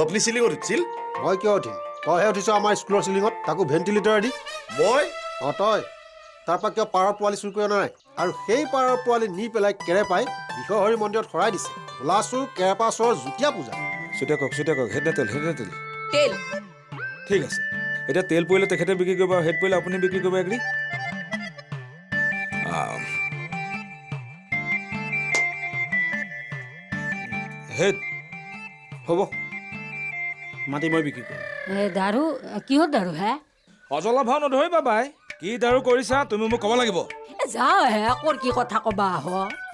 আপুনি চিলিঙত উঠিছিল? মই কিয় উঠিম? তইহে উঠিছ আমাৰ স্কুলৰ চিলিঙত, তাকো ভেণ্টিলেটৰেদি। মই? অঁ তই। তাৰপৰা কিয় পাৰৰ পোৱালি চুৰ কৰি অনা নাই? আৰু সেই পাৰৰ পোৱালি নি পেলাই কেৰেপাই বিশ্বহৰি মন্দিৰত শৰাই দিছে। ভোলা চোৰ কেৰেপা চোৰৰ যুটীয়া পূজা। চুতিয়া কওক হেডে তেল তেল ঠিক আছে। এতিয়া তেল পৰিলে তেখেতে বিক্ৰী কৰিব আৰু হেড পৰিলে আপুনি বিক্ৰী কৰিব এগ্ৰী? হেড হ'ব, মাটি মই বিক্ৰী কৰিম। দাৰু কিহত দাৰু হে? অজলা ভাও নধৰিবা বাই, কি দাৰু কৰিছা তুমি মোক ক'ব লাগিব। যাওঁ হে ক'ৰ কি কথা ক'বা আহ।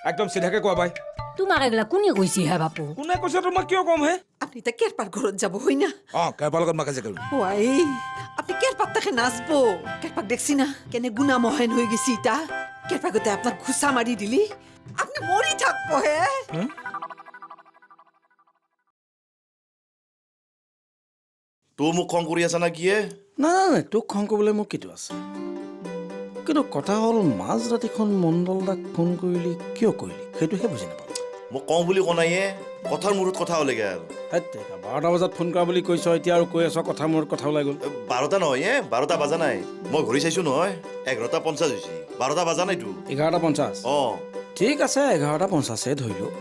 একদম চিধাকে কোৱা বাই। তোমাক এগলা কোনে কৈছি হে বাপু? কোনে কৈছে তোমাক কিয় ক'ম হে? আপনি তা কেরপার ঘরত যাব হই না? কেৰপাৰ লগত মাকাজে কৰিম। ওয়াই আপনি কেরপার তাকে নাচবো। কেরপাক দেখছি না কেনে গুনা মহেন হয়ে গেছি তা। কেরপাকতে আপনার ঘুষা মারি দিলি আপনি মরি থাকবো হে। তোৰ মোক খং কৰি আছা না কিয়ে? নাই তোক খং কৰিবলৈ মোক কিটো আছে, কিন্তু কথা হ'ল মাজ ৰাতিখন মণ্ডল দাক ফোন কৰিলি কিয় কৰিলি সেইটোহে বুজি নাপালোঁ। মোক কওঁ বুলি কোৱা নাইয়ে, কথাৰ মূৰত কথা ওলাগে আৰু। 12টা বজাত ফোন কৰা বুলি কৈছ, এতিয়া আৰু কৈ আছ কথা মূৰত কথা ওলাই গ'ল। 12টা নহয় 12টা বাজা নাই। মই ঘূৰি চাইছো নহয়, 11:50 হৈছে। 12টা বাজা নাইতো। 11:50? অঁ ঠিক আছে 11:50 ধৰিলোঁ।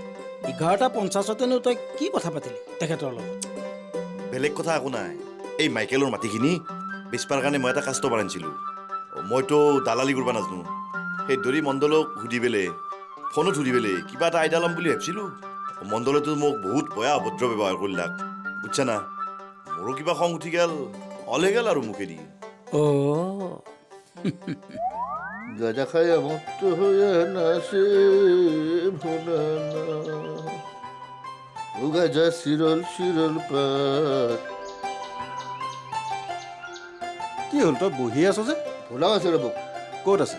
11:50তেনো তই কি কথা পাতিলি তেখেতৰ লগত? বেলেগ কথা একো নাই। এই মাইকেলৰ মাটিখিনি বেচবাৰ কাৰণে মই এটা কাষ্টমাৰ আনিছিলোঁ। মইতো দালালি কৰিব নাজানো। সেই ধৰি মণ্ডলক সুধি পেলাই ফোনত সুধি পেলাই কিবা এটা আইডিয়া ল'ম বুলি ভাবিছিলোঁ। মণ্ডলেতো মোক বহুত বেয়া অভদ্ৰ ব্যৱহাৰ কৰিলাক, বুজছা না। মোৰো কিবা খং উঠি গেল, অলে গেল আৰু মুখেদি। গাঁজা খাই মুক্ত হয়ে নাচে ভোলা ও গাঁজা চিরল চিরল পাত। কি হ'ল তই বহি আছ যে? ভোলাও আছে ৰ'ব, ক'ত আছে?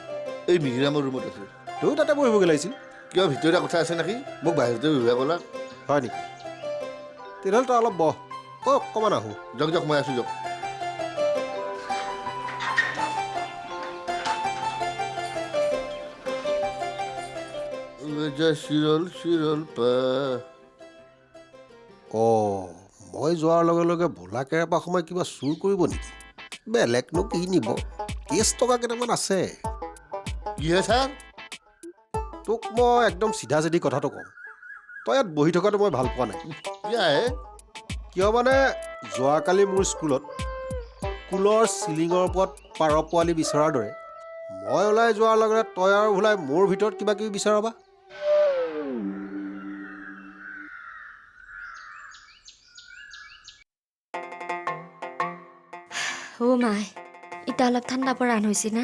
এই মিহিৰামৰ ৰুমত আছে। তয়ো তাতে বহিবগৈ লাগিছিল। কিবা ভিতৰীয়া কথা আছে নেকি? মোক বাহিৰতে বিবাহ ক'লা। হয় নেকি? তেতিয়াহ'লে তই অলপ বহ, তই অকণমান আহোঁ। যাওক যাওক মই আছোঁ যাওক। গাঁজা চিৰল চিৰল পাত। অঁ মই যোৱাৰ লগে লগে ভোলা কেৰেপা সোমাই কিবা চুৰ কৰিব নেকি? বেলেগনো কি নিব, কেছ টকা কেইটামান আছে। কিহে ছাৰ? তোক মই একদম চিধা চিধি কথাটো কওঁ, তই ইয়াত বহি থকাটো মই ভাল পোৱা নাই। কিয়াহে? কিয় মানে যোৱাকালি মোৰ স্কুলৰ চিলিঙৰ ওপৰত পাৰ পোৱালি বিচৰাৰ দৰে মই ওলাই যোৱাৰ লগে লগে তই আৰু ভোলাই মোৰ ভিতৰত কিবা কিবি বিচাৰবা। মাই এতিয়া অলপ ঠাণ্ডা পৰা হৈছে না?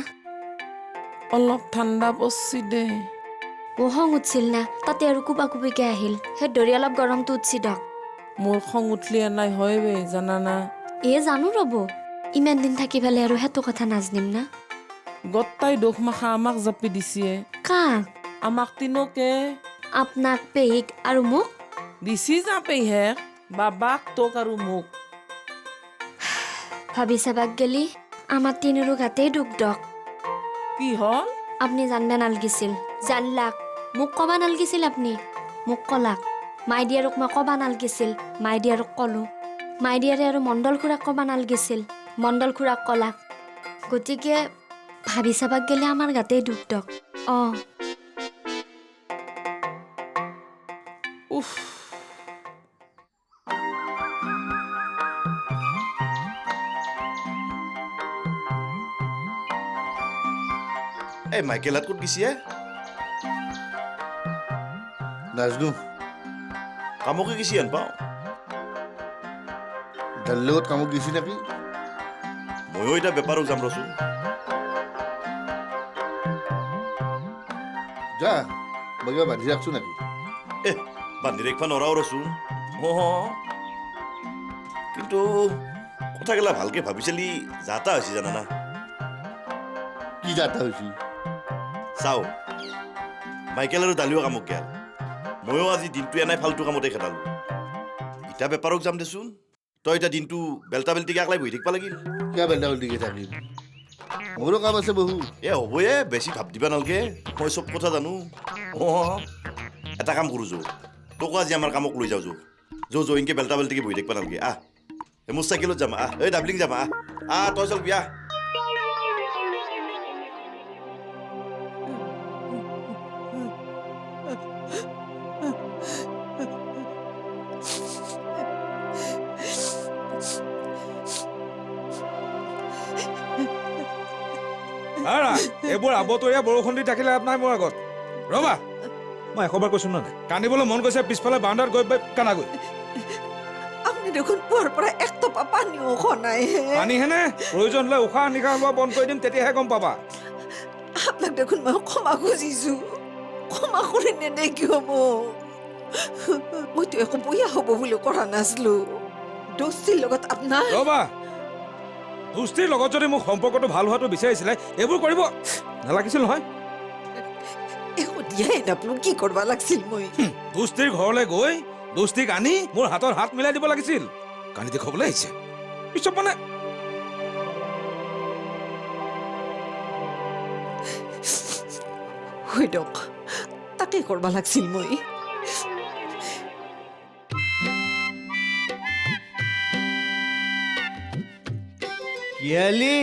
অলপ ঠাণ্ডা পৰছি দে। খং উঠছিল না, তাতে আৰু কোবা কোবিকে আহিল, সেই দৰি অলপ গৰমটো উঠছি দক। মোৰ খং উঠলি নাই হয় বে জানানা। জানো ৰ'ব, ইমান দিন থাকি পেলাই আৰু সেইটো কথা নাজনিম না। গত্তাই দুখ মাখা আমাক জাপি দিছিয়ে। কাক? আমাক তিনকে আপোনাক, পেহিক আৰু মোক দিছি জাপেহে, বাবাক তোক আৰু মোক। ভাবি চাবাক গেলি আমাৰ তিনিৰো গাতেই দুখ দক। কি হ'ল? আপুনি জানবা নালগিছিল, জানলাক। মোক ক'বা নালগিছিল, আপুনি মোক ক'লাক। মাইদিয়াৰক মই ক'বা নালগিছিল, মাইদিয়াৰক ক'লো। মাইদিয়াৰে আৰু মণ্ডল খুৰাক ক'বা নালগিছিল, মণ্ডল খুৰাক ক'লাক। গতিকে ভাবি চাবাক গেলি আমাৰ গাতেই দুখ দক। উফ এই মাইকেল হাত ক'ত গেছি? নাজনো। কামকে গেছি হেন পাওঁ। দালিৰ লগত কামত গেছি নেকি? ময়ো এতিয়া বেপাৰক যাম ৰচোন। যা মই কিবা বান্ধি ৰাখছো নেকি? বান্ধি ৰাখিব নোৱাৰাও ৰচোন। কিন্তু কথাগিলা ভালকে ভাবি চালি যাতা হৈছে জানানা। কি যাতা হৈছে? চাওঁ, মাইকেল আৰু দালিও কামক গেল, ময়ো আজি দিনটো এনাই ফাল্টু কামতে খেদালো। ইটা বেপাৰক যাম দেচোন। তই এতিয়া দিনটো বেলটা বেলটিকে একলাই বহি থাকিব লাগিল। কিয় বেলটা বেলটিকে থাকিম? মোৰো কাম আছে বহু। হ'বয়ে, বেছি ভাব দিবা নালগে, মই চব কথা জানো। এটা কাম কৰোঁ যৌ, তোকো আজি আমাৰ কামক লৈ যাওঁ যৌ। জয়িংকে বেলটা বেলটিকে বহি থাকিব নালাগে আহ মোৰ চাইকেলত যাম আহ এই ডাবলিং যাম আহ তই চলবি আহ এইবোৰ আবতৰীয়া বৰষুণ দি থাকিলে লাভ নাই মোৰ আগত ৰ'বা মই এশবাৰ কৈছো না নাই কান্দিবলৈ মন গৈছে পিছফালে বাৰান্দাত গৈ কান্দাগৈ আপুনি দেখোন পুৱাৰ পৰা এক টপা পানীও খোৱা নাই হে পানীহেনে প্ৰয়োজন হ'লে উশাহ নিশাহ লোৱা বন্ধ কৰি দিম তেতিয়াহে গম পাবা আপোনাক দেখোন মই ক্ষমা খুজিছো ক্ষমা কৰি নেনে কিয় মোক মইতো একো বেয়া হ'ব বুলি কৰা নাছিলো দোস্তিৰ লগত আপোনাৰ ৰ'বা দুষ্টিৰ লগত যদি মোক সম্পৰ্কটো ভাল হোৱাটো বিচাৰিছিলে এইবোৰ কৰিব নালাগিছিল নহয় একো দিয়াই নাপালো কি কৰিব লাগিছিল মই দুষ্টিৰ ঘৰলৈ গৈ দুষ্টিক আনি মোৰ হাতত হাত মিলাই দিব লাগিছিল কান্দি দেখুৱাবলৈ আহিছে পিছত মানে হৈ দিয়ক তাকে কৰিব লাগিছিল মই কিয়ালি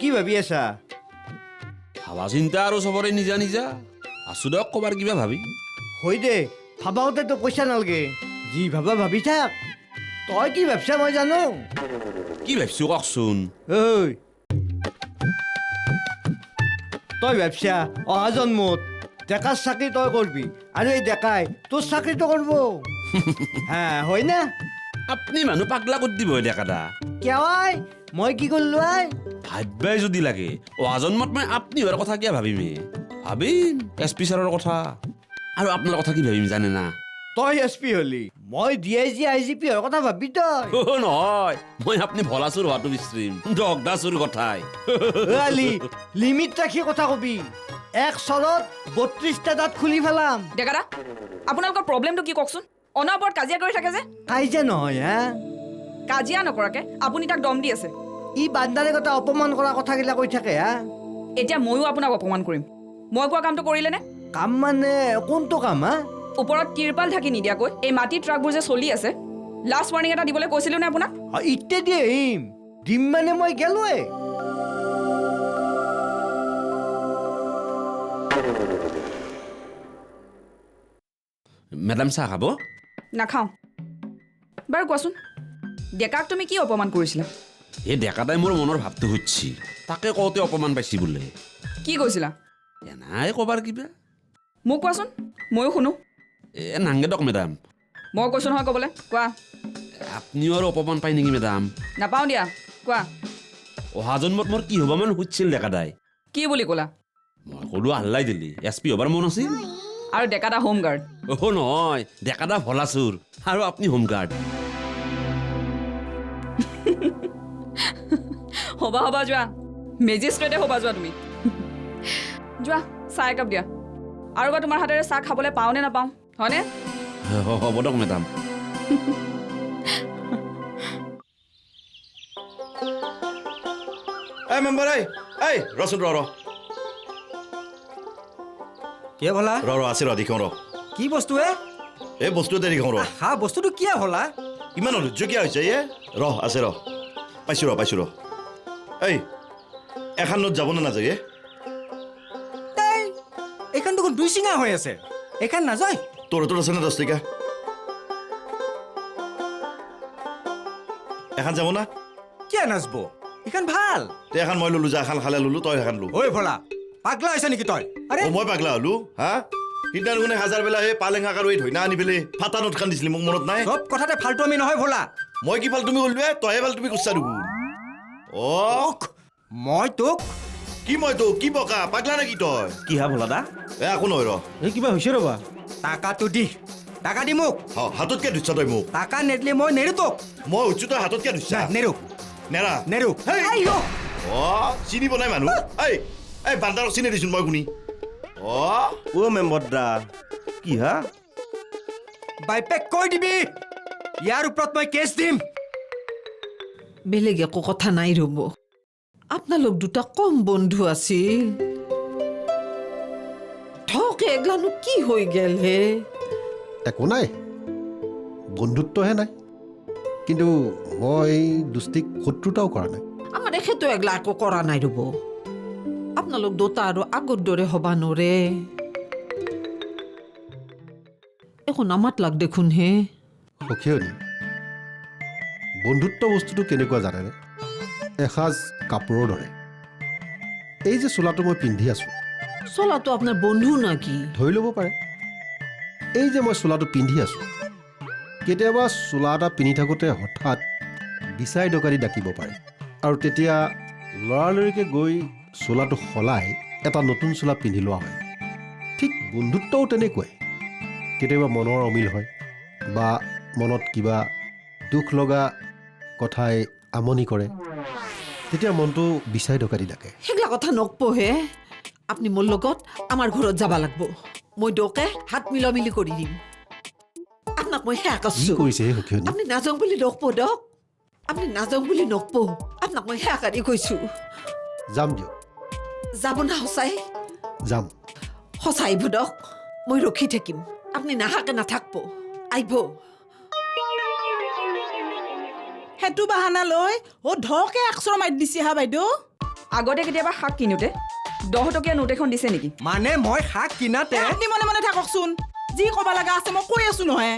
কি ভাবি আছা ভাবা চিন্তা আৰু চবৰে নিজা নিজা আছো দিয়ক ক'বাৰ কিবা ভাবি হৈ দে ভাবাওতেতো পইচা নালাগে যি ভাবা ভাবি থাক তই কি ভাবছা মই জানো কি ভাবিছো কওকচোন ঐ তই ভাবছা অহা জন্মত ডেকাৰ চাকৰি তই কৰবি আৰু এই ডেকাই তোৰ চাকৰিটো কৰিব হা হয় না আপুনি মানুহ পাগলা কৰি দিব ডেকাটা কেৱাই মই কি কৰিলো আই ভাবিবাই যদি লাগে অহা জন্মত মই আপুনি হোৱাৰ কথা কিয় ভাবিমে ভাবিম এছ পি ছাৰৰ কথা আৰু আপোনাৰ কথা কি ভাবিম জানে না তই এছ পি হলি মই DIG IGP হোৱাৰ কথা ভাবি তই নহয় মই আপুনি ভলাচুৰ হোৱাটো বিচাৰিম দগদাচুৰ কথাই আলি লিমিট ৰাখি কথা কবি এক চৰত 32টা দাঁত খুলি পেলাম ডেকাদা আপোনালোকৰ প্ৰব্লেমটো কি কওকচোন অনবৰত কাজিয়া কৰি থাকে যে কাইজা নহয় হা কাজিয়া নকৰাকে আপুনি তাক দম দি আছে ই বান্দাৰে কথা অপমান কৰা কথাগিলা কৈ থাকে হা এতিয়া ময়ো আপোনাক অপমান কৰিম মই কোৱা কামটো কৰিলেনে কাম মানে কোনটো কাম হা ওপৰত তিৰপাল ঢাকি নিদিয়াকৈ এই মাটিৰ ট্ৰাকবোৰ যে চলি আছে লাষ্ট ৱাৰ্ণিং এটা দিবলৈ কৈছিলোঁ নে আপোনাক ইতে দিম দিম মানে মই গেলোৱে মেডাম চাহ খাব নাখাওঁ বাৰু কোৱাচোন ডেকাক তুমি কি অপমান কৰিছিলা এই ডেকাটাই মোৰ মনৰ ভাৱটো সুধছি তাকে কওঁতে অপমান পাইছি বোলে কি কৈছিলা নাই ক'বাৰ কিবা মোক কোৱাচোন ময়ো শুনো নাংগে দক মেডাম মই কৈছোঁ নহয় ক'বলৈ কোৱা আপুনিও আৰু অপমান পায় নেকি মেডাম নাপাওঁ দিয়া কোৱা অহা জন্মত মোৰ কি হ'ব মান সুধিছিল ডেকাটাই কি বুলি ক'লা মই ক'লো আল্লাই দিলি SP হ'বাৰ মন আছিল আৰু ডেকাটা হোম গাৰ্ড নহয় ডেকাটা ভলাচুৰ আৰু আপুনি হোম গাৰ্ড হ'বা যোৱা মেজিষ্ট্ৰেটে হ'বা যোৱা তুমি যোৱা চাহ একাপ দিয়া আৰু বা তোমাৰ হাতেৰে চাহ খাবলৈ পাওঁ নে নাপাওঁ হয়নে হ'ব দক মেডাম এই মেম্বাৰ এই ৰচোন ৰ কিয় ভলা আছে ৰ দেখাওঁ ৰ কি বস্তু হে এই বস্তু এটা দেখাওঁ ৰ হা বস্তুটো কিয় হলা ইমান অধৈৰ্য কিয় হৈছে আছে ৰ পাইছোঁ ৰ এই এখন নোট যাব নে নাযায় এইখন দেখোন 2 চিঙা হৈ আছে এইখন নাযায় তোৰ আছে নে 10 টকা এখন যাব না কিয় নাচব এইখন ভাল তে এখন মই ললো যা এখন খালে ললো তই এখন লো ঐ ভলা পাগলা হৈছে নেকি তই আৰে মই পাগলা হলো হা সিদিনা দেখোন হাজাৰ বেলা সেই পালেং শাক আৰু এই ধইনা আনি পেলাই ফাটা নোট খান দিছিলি মোক মনত নাই চব কথাতে ফাল্টু আমি নহয় ভলা মই কি ভাল তুমি কলো তইহে ভাল তুমি কৈছা দেখোন মই তোক কি মই তো কি বকা পাগলা নেকি তই কি হা ভলা দা একো নহয় ৰ এই কিবা হৈছে ৰবা টাকাটো দি টাকা দি মোক হাততকে ধুচ্ছা তই মোক টাকা নেদলি মই নেৰো তোক মই উঠছো তই হাততকে ধুচ্ছা নেৰো নেৰা নেৰো চিনি বনাই মানুহ এই বান্দাৰক চিনি দিছোন মই শুনি মেম্বৰ দা কি হা বাইপেক কৈ দিবি ইয়াৰ ওপৰত মই কেছ দিম বেলেগ একো কথা নাই ৰ'ব আপোনালোক দুটা কম বন্ধু আছিল ঠকে এগলানো কি হৈ গেল হে একো নাই বন্ধুত্বহে নাই কিন্তু মই দুষ্টিক শত্ৰুতাও কৰা নাই আমাৰ এখেতো এগলা একো কৰা নাই ৰ'ব আপোনালোক দুটা আৰু আগৰ দৰে হ'বা নৰে একো নামাত লাগ দেখোন হে সখীয়নী বন্ধুত্ব বস্তুটো কেনেকুৱা জানেনে এসাঁজ কাপোৰৰ দৰে এই যে চোলাটো মই পিন্ধি আছোঁ চলাটো আপোনাৰ বন্ধু নাকি ধৰি ল'ব পাৰে এই যে মই চোলাটো পিন্ধি আছোঁ কেতিয়াবা চোলা এটা পিন্ধি থাকোঁতে হঠাৎ বিচাই ডকাইতি ডাকিব পাৰে আৰু তেতিয়া লৰালৰিকৈ গৈ চোলাটো সলাই এটা নতুন চোলা পিন্ধি লোৱা হয় ঠিক বন্ধুত্বও তেনেকুৱাই কেতিয়াবা মনৰ অমিল হয় বা মনত কিবা দুখ লগা কথাই আমনি কৰে তেতিয়া মনটো বিচাই ডকাইতি ডাকে সেইগিলা কথা নকপহে আপুনি মোৰ লগত আমাৰ ঘৰত যাব লাগিব মই দকে হাত মিলি কৰি দিম আপোনাক মই সেয়া কি কৈছোঁ কৰিছে হে সখীয়নী আপুনি নাযাওঁ বুলি নকব দক আপুনি নাযাওঁ বুলি নকব আপোনাক মই সেয়া কাটি কৈছোঁ যাম দিয়ক যাব না সঁচাই যাম সঁচাই আহিব দক মই ৰখি থাকিম আপুনি নাহাকে নাথাকব আহিব সেইটো বাহানা লৈ ধকে আখৰ মাৰি দিছে হা বাইদেউ আগতে কেতিয়াবা শাক কিনোতে 10 টকীয়া নোট এখন দিছে নেকি মানে মই শাক কিনাতে আপুনি মনে মনে থাককচোন যি ক'ব লগা আছে মই কৈ আছো নহয়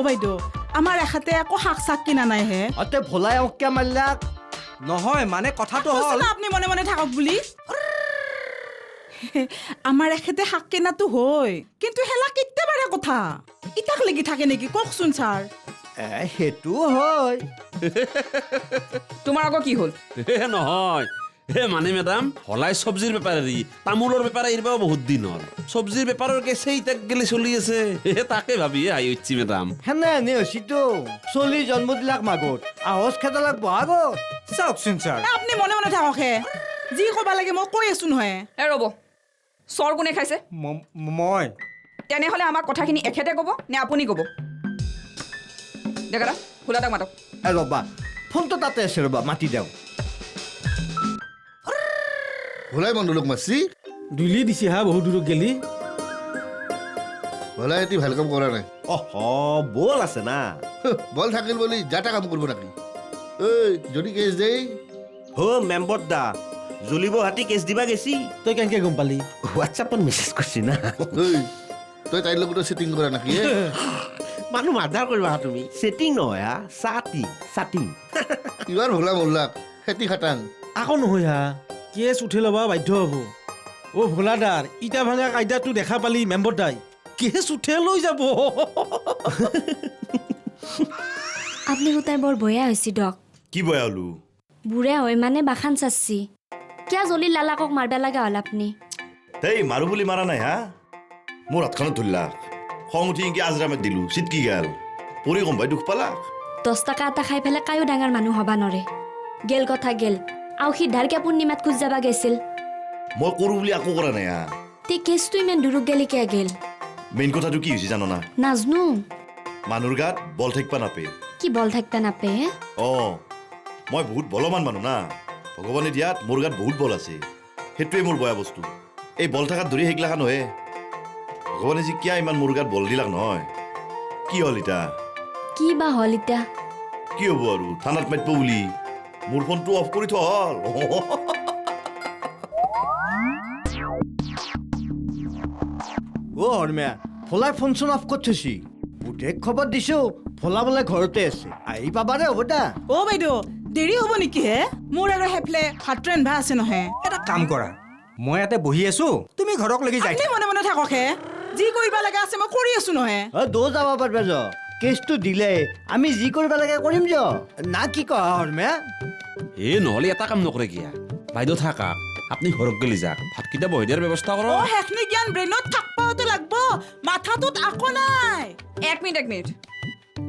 বাইদেউ আমাৰ এখাতে একো শাক চাক কিনা নাই হে অতে ভোলাই অক্কা মাল্লাক নহয় মানে কথাটো হ'ল আপুনি মনে মনে থাকক বুলি আমাৰ এখেতে শাক কিনাটো হয় কিন্তু হেলা কেতিয়াবাৰে কথা ইটাক লাগি থাকে নেকি কওকচোন ছাৰ সেইটো হয় তোমাৰ আকৌ কি হ'ল নহয় মানে মেডাম হলাই চব্জিৰ বেপাৰী তামোলৰ বেপাৰ এৰিব বহুত দিন হ'ল চব্জিৰ বেপাৰৰ কেছে ইটাক গেলি চলি আছে তাকে ভাবিয়ে আহি উঠছি মেডাম হেনে এনে হৈছিতো চলি জন্ম দিলাক মাগত আহজ খেদালাক বহাগত চাওকচোন ছাৰ আপুনি মনে মনে থাকক হে যি ক'ব লাগে মই কৈ আছো নহয় ৰ'ব চৰ কোনে খাইছে মই তেনেহ'লে আমাক কথাখিনি এখেতে ক'ব নে আপুনি ক'ব ডেকাৰা খোলাটাক মাতক ৰ'বা ফোনটো তাতে আছে ৰ'বা মাতি দিওঁ ভোলাই মণ্ডলক মাৰছি দুলি দিছে হা বহুত দূৰত গেলি ভোলাই এটি ভাল কাম কৰা নাই বল আছে না বল থাকিল বুলি যাতা কাম কৰিব নাকি ঐ যদি কেছ দেই মেম্বৰ দা জ্বলিব হাতী কেছ দিবা গেছি তই কেনেকে গম পালি হোৱাটছআপত মেছেজ কৰিছি না ঐ তই তাইৰ লগতো ছেটিং কৰা নাকি মানুহ মাৰ্ডাৰ কৰিবা তুমি ছেটিং নহয় হা চাটিং ইবাৰ ভোলা মল্লাক খেতি খাটাং আকৌ নহয় হা কেছ উঠি ল'বা বাধ্য হ'ব ভোলাদাৰ ইটা ভাঙা কাইদাটো দেখা পালি মেম্বৰ দাই কেছ উঠে লৈ যাব আপুনি গোটাই বৰ বয়া হৈছে দক কি বয়ালো বুঢ়া হয় মানে বাখান চাচ্ছি কিয় জলি লালাকক মাৰবা লগা হ'ল আপুনি এই মাৰো বুলি মাৰা নাই হা মোৰ হাতখনত ধৰিলাক খং উঠি ইনকি আজৰামত দিলো চিটকি গেল পৰি গম পাই দুখ পালাক 10 টকা এটা খাই পেলাই কায়ো ডাঙৰ মানুহ হবা নৰে গেল কথা গেল আও সিদ্ধাৰকে পূৰ্ণিমাত খোজ যাবা গেছিল মই কৰো বুলি একো কৰা নাই হা তে কেছটো ইমান দূৰক গেলি কিয় গেল মেইন কথাটো কি হৈছে জানো না নাজনো মানুহৰ গাত বল থাকিবা নাপে কি বল থাকবা নাপে মই বহুত বলৱান মানুহ না ভগৱানে দিয়াত মোৰ গাত বহুত বল আছে সেইটোৱে মোৰ বয়া বস্তু এই বল থকাত ধৰি সেইগিলাখান নহয় ভগৱানে যে কিয় ইমান মোৰ গাত বল দিলাক নহয় কি হ'ল ইতা কি বা হল ইতা কি হ'ব আৰু থানাত মাতিব বুলি মোৰ ফোনটো অফ কৰি থোৱা হ'ল হৰমীয়া ভোলাই ফোন চোন অফ কৰি থৈছি বুধেক খবৰ দিছো ভোলা বোলে ঘৰতে আছে আহি পাবাৰে হ'ব দা বাইদেউ দেৰি হ'ব নেকি হে মোৰ আৰু হেফলে ভাত ৰান্ধবা আছে নহয় এটা কাম কৰা মই ইয়াতে বহি আছো তুমি ঘৰক লাগি যাই আপুনি মনে মনে থাকক হে যি কৰিব লগা আছে মই কৰি আছো নহয় দৌ যাব পাৰবা য কেছটো দিলে আমি যি কৰিব লাগে কৰিম য না কি কয় হৰমীয়া নহ'লে এটা কাম নকৰে কিয়া বাইদেউ থাকা আপুনি ঘৰত গেলি যাক ভাতকেইটা বহি দিয়াৰ ব্যৱস্থা কৰক হেখনি জ্ঞান ব্ৰেইনত থাকবাওতো লাগব মাথাটোত আকো নাই এক মিনিট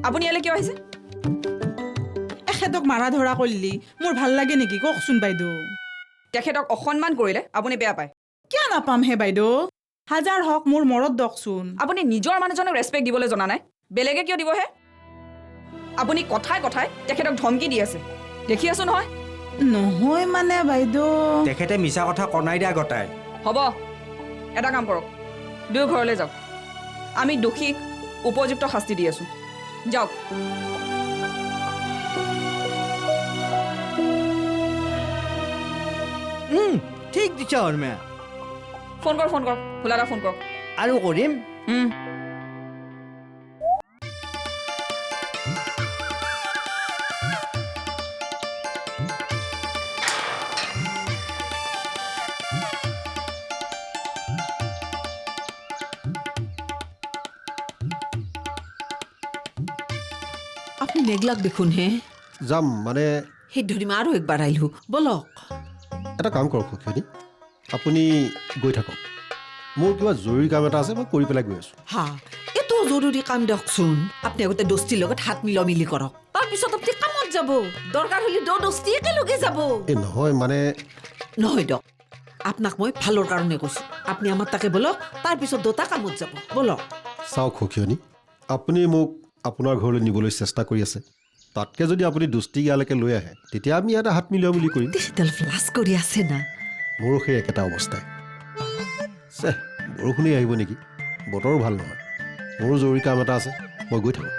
আপুনি ইয়ালৈ কিয় আহিছে এখেতক মাৰা ধৰা কৰিলি মোৰ ভাল লাগে নেকি কওকচোন বাইদেউ তেখেতক অসন্মান কৰিলে আপুনি বেয়া পায় কিয় নাপাম হে বাইদেউ হাজাৰ হওক মোৰ মৰত দকচোন আপুনি নিজৰ মানুহজনক ৰেচপেক্ট দিবলৈ জনা নাই বেলেগে কিয় দিবহে আপুনি কথাই তেখেতক ধমকি দি আছে দেখি আছো নহয় নহয় মানে বাইদেউ তেখেতে মিছা কথা কনাই দিয়া গতাই হ'ব এটা কাম কৰক দুয়ো ঘৰলৈ যাওক আমি দোষীক উপযুক্ত শাস্তি দি আছোঁ যাওক ঠিক দিছ হৰমা ফোন কৰ ভোলা দা ফোন কৰক আৰু কৰিম আপনি নেগলাক দেখোন হে যাম মানে সেই ধৰিম আৰু একবাৰ আহিলো বলক এটা কাম কৰক সখীয়নী আপুনি গৈ থাকক মোৰ কিবা জৰুৰী কাম এটা আছে মই কৰি পেলাই গৈ আছোঁ হা এইটো জৰুৰী কাম দিয়কচোন আপুনি আগতে দোস্তিৰ লগত হাত মিলি কৰক তাৰপিছত আপুনি কামত যাব দৰকাৰ হ'লে দোস্তি একেলগে যাব এই নহয় মানে নহয় দিয়ক আপোনাক মই ভালৰ কাৰণে কৈছোঁ আপুনি আমাৰ তাকে বলক তাৰপিছত দুটা কামত যাব বলক চাওক সখীয়নী আপুনি মোক আপোনাৰ ঘৰলৈ নিবলৈ চেষ্টা কৰি আছে তাতকৈ যদি আপুনি দোস্তি ইয়ালৈকে লৈ আহে তেতিয়া আমি ইয়াতে হাত মিলোৱা মিলি কৰিম ডিজিটেল ফ্লাছ কৰি আছে না মোৰো সেই একেটা অৱস্থাই চে বৰষুণেই আহিব নেকি বতৰো ভাল নহয় মোৰো জৰুৰী কাম এটা আছে মই গৈ থাকোঁ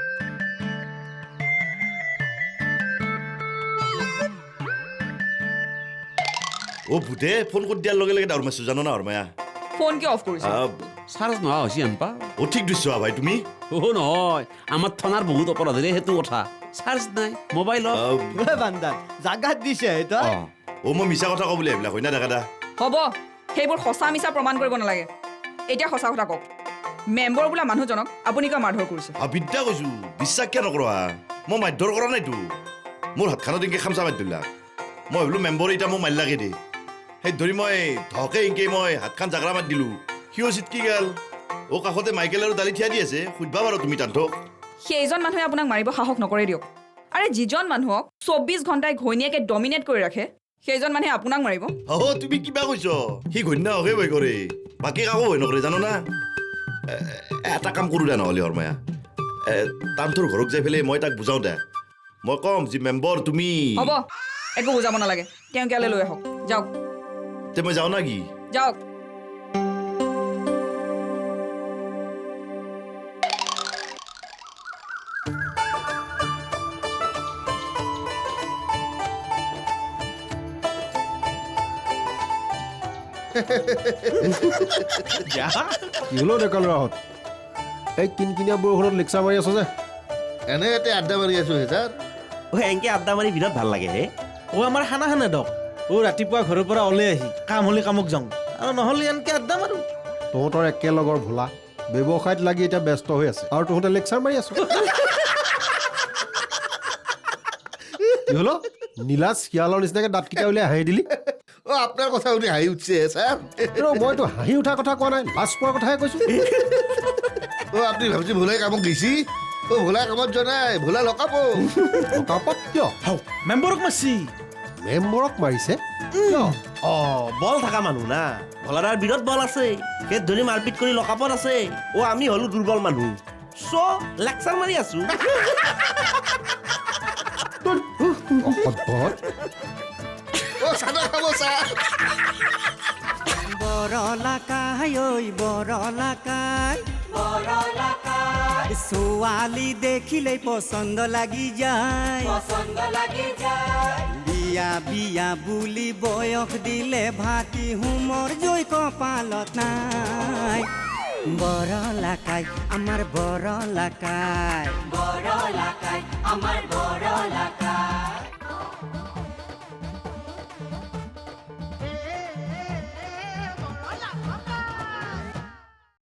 ভূতে ফোন কৰি দিয়াৰ লগে লগে দাউৰ মাৰিছোঁ জানো না হৰমায়া ফোন কিয় অফ কৰিছে চাৰ্জ নোহোৱা হৈছে আনপা ঠিক দিছোঁ ভাই তুমি নহয় আমাৰ থানাৰ বহুত অপৰাধীৰে সেইটো কথা চাৰ্জ নাই মোবাইল বান্দাৰ জাগাত দিছে তই মই মিছা কথা কওঁ বুলি এইবিলাক হয় না দেখা দা হ'ব সেইবোৰ সঁচা মিছা প্ৰমাণ কৰিব নালাগে এতিয়া সঁচা কথা কওক মেম্বৰ বোলা মানুহজনক আপুনি কিয় মাৰধৰ কৰিছে বিদ্যা কৈছোঁ বিশ্বাস কিয় নকৰা মই মাৰধৰ কৰা নাইতো মোৰ হাতখনত এনেকৈ খামচা মাৰি দিলা মই ভাবিলোঁ মেম্বৰ এতিয়া মোক মাৰি লাগে দেই সেই ধৰি মই ধকে এনেকৈ মই হাতখন জাগৰা মাৰি দিলোঁ সিও চিটকি গ'ল কাষতে মাইকেল আৰু দালি থিয়া দি আছে সুধিবা বাৰু তুমি তান্থক সেইজন মানুহে আপোনাক মাৰিব সাহস নকৰে দিয়ক আৰে যিজন মানুহক 24 ঘণ্টাই ঘৈণীয়েকে ডমিনেট কৰি ৰাখে সেইজন মানুহে আপোনাক মাৰিব তুমি কিবা কৈছ সি ঘৈণীয়েকে ভয় কৰে বাকী কাকো ভয় নকৰে জানো না এটা কাম কৰোঁ দে নহ'লে হৰমায়া তান্থৰ ঘৰত যাই পেলাই মই তাক বুজাওঁ দে মই ক'ম যে মেম্বৰ তুমি হ'ব একো বুজাব নালাগে তেওঁক ইয়ালৈ লৈ আহক যাওক তে মই যাওঁ না কি যাওক কি হ'লেও ডেকা ল'ৰাহঁত এই কিনকিনীয়া বৰষুণত লেকচাৰ মাৰি আছ যে এনে ইয়াতে আড্ডা মাৰি আছো হে ছাৰ এনকে আড্ডা মাৰি বিৰাট ভাল লাগে হে আমাৰ খানা খানে দক ৰাতিপুৱা ঘৰৰ পৰা ওলাই আহি কাম হ'লে কামক যাওঁ আৰু নহ'লে এনকে আড্ডা মাৰো তহঁতৰ একেলগৰ ভোলা ব্যৱসায়ত লাগি এতিয়া ব্যস্ত হৈ আছে আৰু তহঁতে লেকচাৰ মাৰি আছ কি হ'লো নীলাজ শিয়ালৰ নিচিনাকৈ দাঁতকেইটা উলিয়াই হাঁহি দিলি আপোনাৰ কথা শুনি হাঁহি উঠিছে ছাৰ মইতো হাঁহি উঠাৰ কথা কোৱা নাই লাজ পোৱাৰ কথাহে কৈছোঁ আপুনি ভাবিছে ভোলাই কামক গৈছি ভোলাই কামত যোৱা নাই ভোলা লকাব কিয় মেম্বৰক মাৰছি মেম্বৰক মাৰিছে বল থকা মানুহ না ভলাদাৰ বিৰত বল আছে সেই ধৰি মাৰপিট কৰি লকাপত আছে আমি হলো দুৰ্বল মানুহ লেকচাৰ মাৰি আছো ছোৱালী দেখিলেই পচন্দ লাগি যায় বিয়া বিয়া বুলি বয়স দিলে ভাতি হুমৰ জয় কপালত নাই বৰলাকাই আমাৰ বৰলাকাই আমাৰ